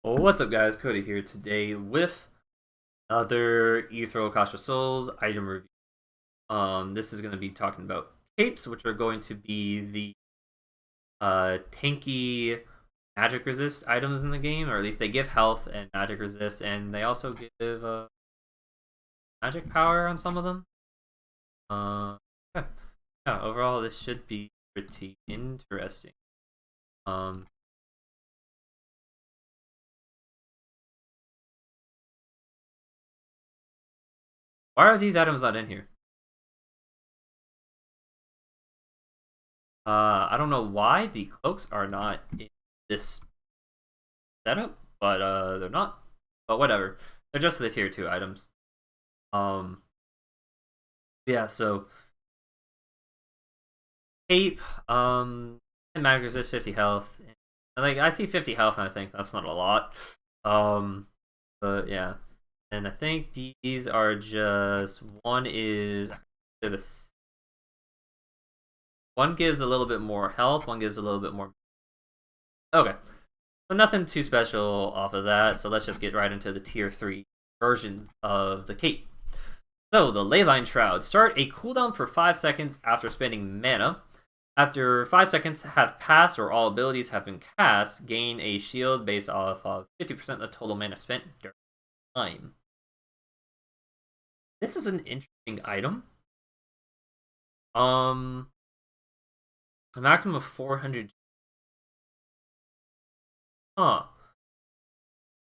Oh, what's up, guys? Cody here today with another Ethereal Clash of Souls item review. This is going to be talking about capes, which are going to be the tanky magic resist items in the game, or at least they give health and magic resist, and they also give magic power on some of them. Yeah. Yeah, overall, this should be pretty interesting. Um, why are these items not in here? I don't know why the cloaks are not in this setup, but they're not. But whatever. They're just the tier 2 items. Um yeah, so Cape, magic resist 50 health. And, like I see 50 health and I think that's not a lot. But yeah. And I think these are just one is this one gives a little bit more health, one gives a little bit more. Okay. So nothing too special off of that. So let's just get right into the tier 3 versions of the cape. So, the Leyline Shroud. Start a cooldown for 5 seconds after spending mana. After 5 seconds have passed or all abilities have been cast, gain a shield based off of 50% of the total mana spent during time. This is an interesting item. A maximum of 400. Huh.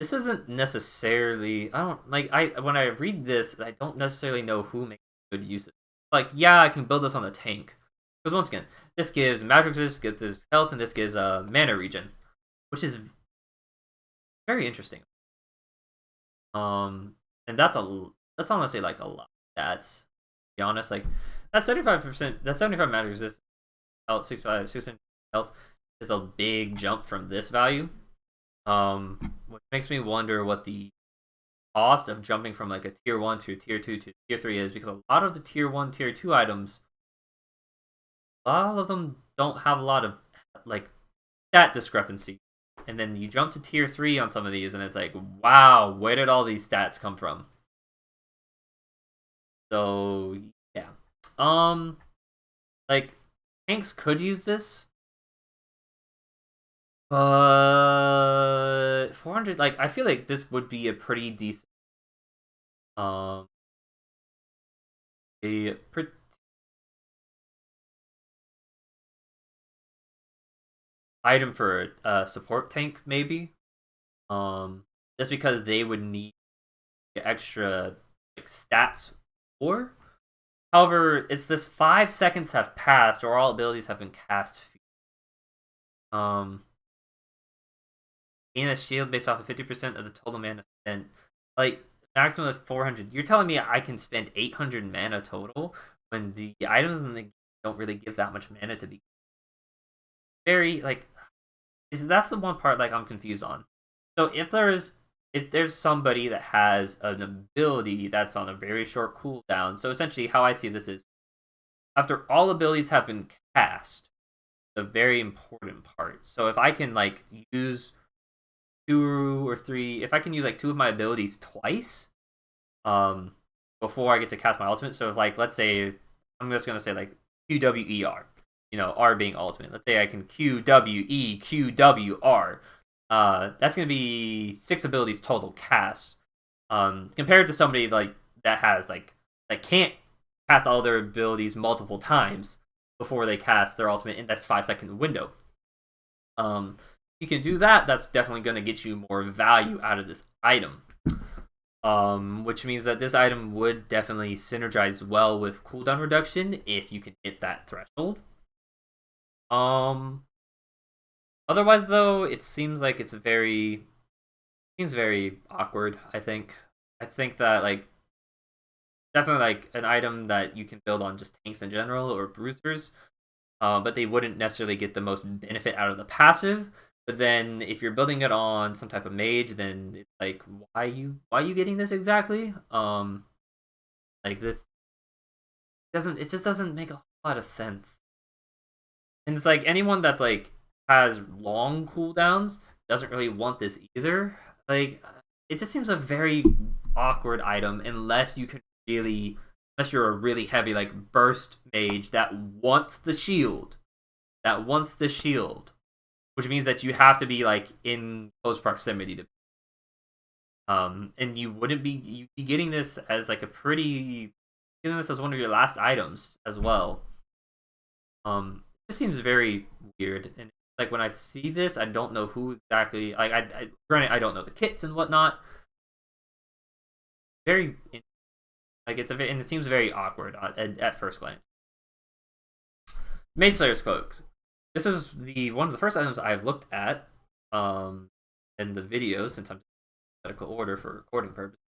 This isn't necessarily. I don't like. When I read this, I don't necessarily know who makes good use of it. Like, yeah, I can build this on a tank. Because once again, this gives magic resist, gives this health, and this gives mana regen, which is very interesting. And that's honestly like a lot. That's, to be honest, like that 75%, that 75 magic resist, health, 65, 600 health is a big jump from this value. Which makes me wonder what the cost of jumping from like a tier 1 to a tier 2 to tier 3 is, because a lot of the tier 1, tier 2 items, a lot of them don't have a lot of like stat discrepancy. And then you jump to tier 3 on some of these and it's like, wow, where did all these stats come from? So yeah. Um like tanks could use this. But 400, like I feel like this would be a pretty decent um a pretty item for a support tank maybe. Just because they would need extra like stats for. However, it's this 5 seconds have passed or all abilities have been cast. Um, gain a shield based off of 50% of the total mana spent. Like maximum of 400. You're telling me I can spend 800 mana total when the items in the game don't really give that much mana to be very like. That's the one part like I'm confused on. So if there's somebody that has an ability that's on a very short cooldown, so essentially how I see this is after all abilities have been cast, the very important part. So if I can like use two or three, if I can use like two of my abilities twice, um, before I get to cast my ultimate. So if like let's say I'm just gonna say like QWER, R being ultimate. Let's say I can QWE QWR. That's gonna be 6 abilities total cast. Compared to somebody like that has like that can't cast all their abilities multiple times before they cast their ultimate in that 5 second window. Um, you can do that. That's definitely going to get you more value out of this item. Which means that this item would definitely synergize well with cooldown reduction if you can hit that threshold. Um, Otherwise, though, it seems like seems very awkward. I think that like definitely like an item that you can build on just tanks in general or bruisers, but they wouldn't necessarily get the most benefit out of the passive. But then if you're building it on some type of mage, then it's like why are you getting this exactly? Like this doesn't it just doesn't make a lot of sense. And it's like anyone that's like has long cooldowns doesn't really want this either. Like, it just seems a very awkward item unless you can really, unless you're a really heavy like burst mage that wants the shield, which means that you have to be like in close proximity to. And you wouldn't be you'd be getting this as like a pretty getting this as one of your last items as well. It just seems very weird, and like when I see this, I don't know who exactly. Like granted, I don't know the kits and whatnot. Very like and it seems very awkward at first glance. Mage Slayer's cloaks. This is the one of the first items I've looked at in the video since I'm in alphabetical order for recording purposes.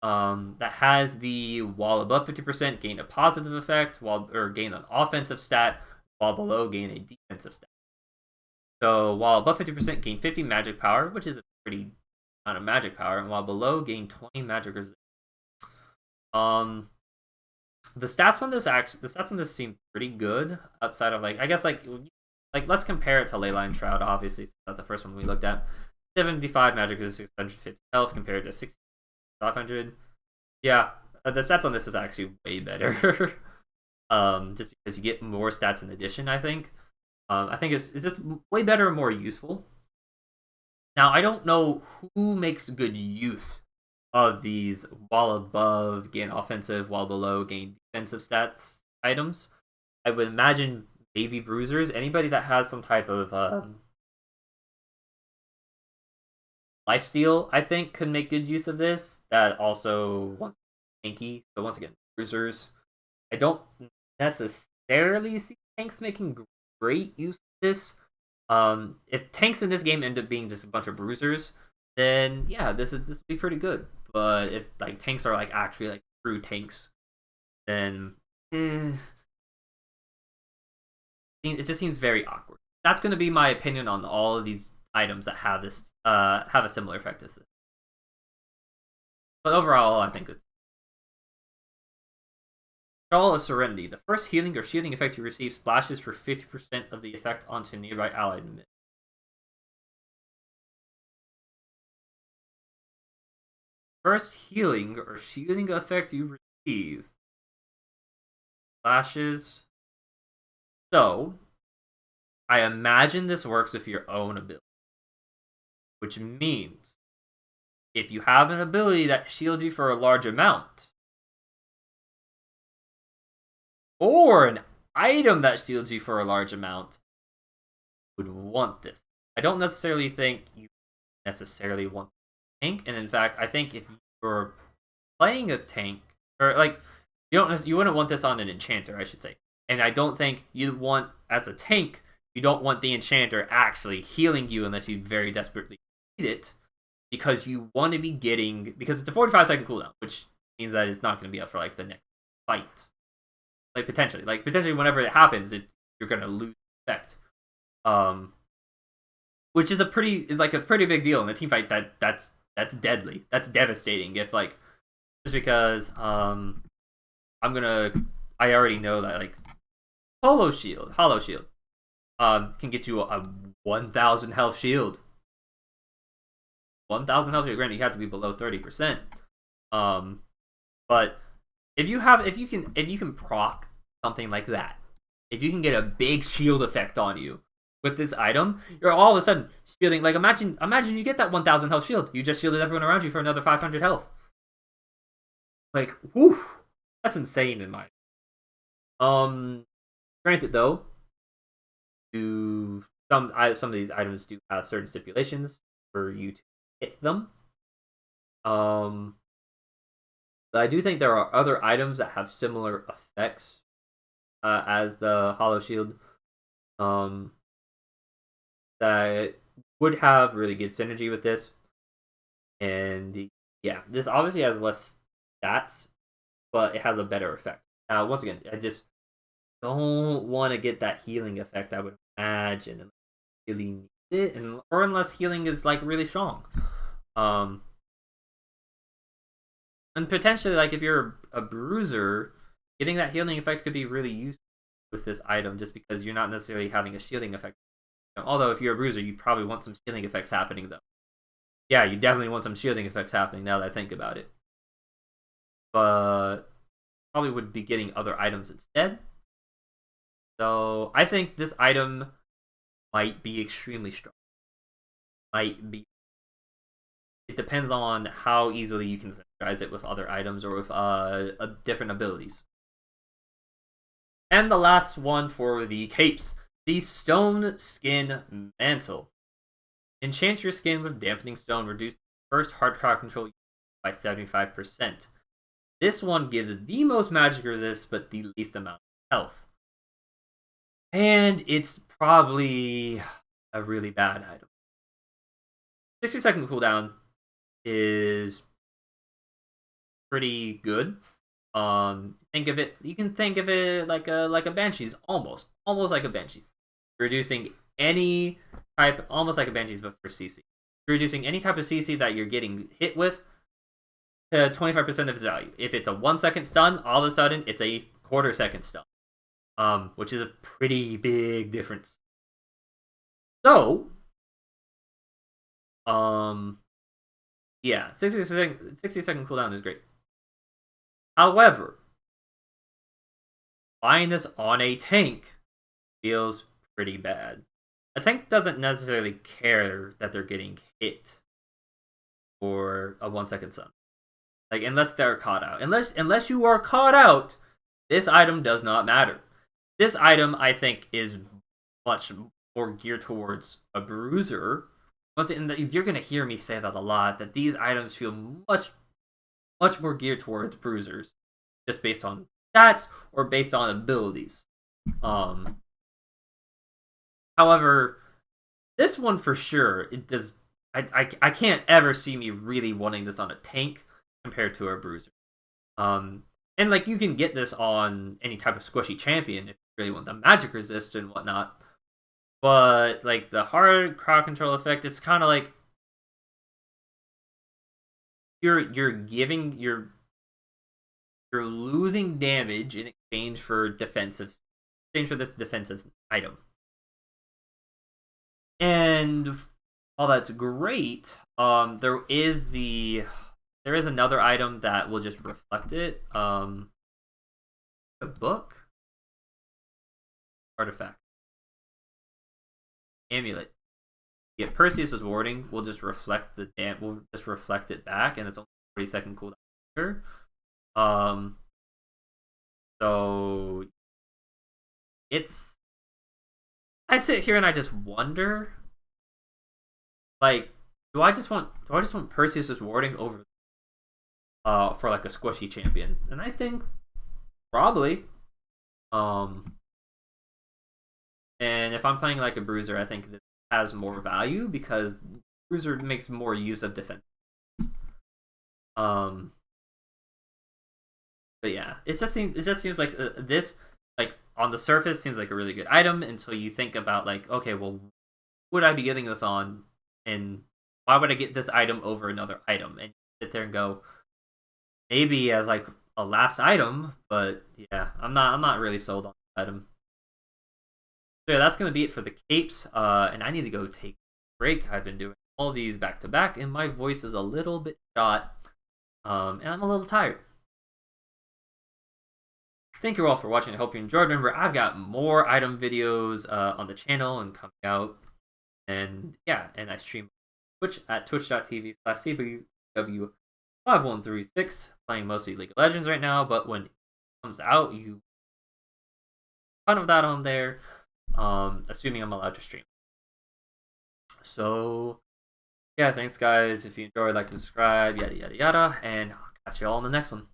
That has the while above 50% gain a positive effect, or gain an offensive stat, while below gain a defensive stat. So while above 50% gain 50 magic power, which is a pretty amount of magic power, and while below gain 20 magic resistance. The stats on this seem pretty good. Outside of like, I guess like let's compare it to Leyline Shroud. Obviously, since that's the first one we looked at. 75 magic resistance, 650 health compared to 500. Yeah, the stats on this is actually way better. Just because you get more stats in addition, I think. I think it's just way better and more useful. Now, I don't know who makes good use of these while above gain offensive, while below gain defensive stats items. I would imagine baby bruisers, anybody that has some type of lifesteal, I think, could make good use of this. That also wants tanky. So once again, bruisers. I don't necessarily see tanks making great use of this. If tanks in this game end up being just a bunch of bruisers, then yeah, this would be pretty good. But if like tanks are like actually like true tanks, then it just seems very awkward. That's going to be my opinion on all of these items that have this have a similar effect as this. But overall, I think it's Shawl of Serenity. The first healing or shielding effect you receive splashes for 50% of the effect onto a nearby allied mid. First healing or shielding effect you receive splashes. So, I imagine this works with your own ability. Which means, if you have an ability that shields you for a large amount, or an item that shields you for a large amount, you would want this. I don't necessarily think you necessarily want the tank, and in fact, I think if you're playing a tank, or like, you wouldn't want this on an enchanter, I should say. And I don't think you want, as a tank, you don't want the enchanter actually healing you unless you very desperately need it, because you want to be getting, because it's a 45-second cooldown, which means that it's not going to be up for like the next fight. Like potentially whenever it happens, you're going to lose effect. Which is a pretty big deal in a team fight. That's deadly. That's devastating. If like, just because I already know that like hollow shield can get you a 1,000 health shield. 1,000 health shield. Granted, you have to be below 30%. But if you can proc something like that, if you can get a big shield effect on you with this item, you're all of a sudden shielding. Like imagine you get that 1,000 health shield. You just shielded everyone around you for another 500 health. Like, whew, that's insane in my. Granted though, some of these items do have certain stipulations for you to hit them. But I do think there are other items that have similar effects as the Hollow Shield. That would have really good synergy with this. And yeah, this obviously has less stats, but it has a better effect. Once again, I just don't want to get that healing effect, I would imagine, and really need it, or unless healing is like really strong. And potentially, like if you're a bruiser, getting that healing effect could be really useful with this item, just because you're not necessarily having a shielding effect Although if you're a bruiser, you probably want some shielding effects happening though. Yeah, you definitely want some shielding effects happening now that I think about it. But probably would be getting other items instead. So I think this item might be extremely strong. Might be. It depends on how easily you can synergize it with other items or with different abilities. And the last one for the capes, the Stone Skin Mantle. Enchant your skin with dampening stone, reduce first hard crowd control by 75%. This one gives the most magic resist, but the least amount of health. And it's probably a really bad item. 60-second cooldown is pretty good. Think of it. You can think of it like a Banshee's, almost like a Banshee's. Reducing any type, almost like a Banshee's, but for CC. Reducing any type of CC that you're getting hit with to 25% of its value. If it's a 1 second stun, all of a sudden it's a quarter second stun, which is a pretty big difference. So, yeah, 60-second cooldown is great. However, buying this on a tank feels pretty bad. A tank doesn't necessarily care that they're getting hit for a 1 second stun. Like, unless they're caught out. Unless you are caught out, this item does not matter. This item, I think, is much more geared towards a bruiser. You're going to hear me say that a lot, that these items feel much more geared towards bruisers, just based on stats or based on abilities. However, this one for sure, it does. I can't ever see me really wanting this on a tank compared to a bruiser. And like you can get this on any type of squishy champion if you really want the magic resist and whatnot. But like the hard crowd control effect, it's kind of like you're losing damage in exchange for this defensive item. And while that's great, there is another item that will just reflect it. A book, artifact, amulet. You get Perseus's warding. Will just reflect We'll just reflect it back, and it's only 40-second cooldown. So it's. I sit here and I just wonder, like, do I just want Perseus's warding over for like a squishy champion? And I think probably. And if I'm playing like a bruiser, I think this has more value because bruiser makes more use of defense. But yeah, it just seems like this, like on the surface, seems like a really good item until you think about like, okay, well, would I be getting this on, and why would I get this item over another item? And you sit there and go, maybe as like a last item, but yeah, I'm not really sold on the item. So yeah, that's gonna be it for the capes. And I need to go take a break. I've been doing all these back to back, and my voice is a little bit shot, and I'm a little tired. Thank you all for watching. I hope you enjoyed. Remember, I've got more item videos on the channel and coming out. And yeah, and I stream Twitch at twitch.tv/CWW5136, playing mostly League of Legends right now. But when it comes out, you ton of that on there, assuming I'm allowed to stream. So yeah, thanks guys. If you enjoyed, like and subscribe, yada yada yada, and I'll catch you all in the next one.